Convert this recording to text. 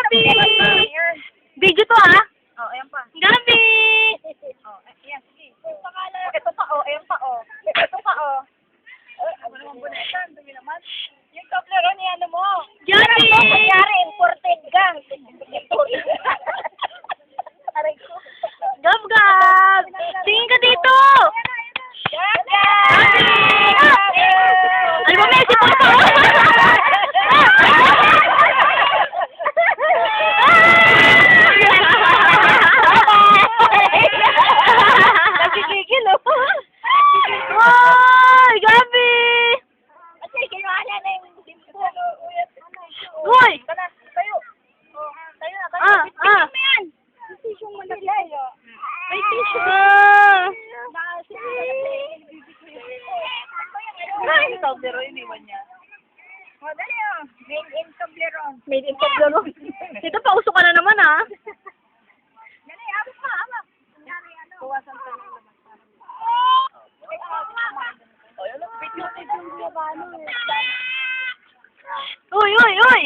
Gabi! Video to ah. Oh, ayan pa. Gabi! Oh, ayan, sige. Ito pa, oh, ayan pa, oh. Ito pa, oh. Ano naman bunetan, dumi naman. Yung Toblerone, ano mo? Gabi! Kunyari, imported gang. Aray ko. Gab, Gab! Tingin ka dito! Ano ba, Messi? Papa! Nagigigil, oh. Hoy! Gabi! Kasi kinuhala na yung dimpo. Hoy! Tara, tayo. Oh, tayo na, tayo. Ah, ah. Mo yan. Tissue mo na yan. May tissue. Ah! Ay, Toblerone, iniwan niya. O, dali, oh. Made in Toblerone. Made in Toblerone. Dito, pauso ka na naman ah. Dali, abot pa, abot. Kunyari, ano. Kuwasan pa yung laman. Oh, yun lang, video Uy, uy, uy!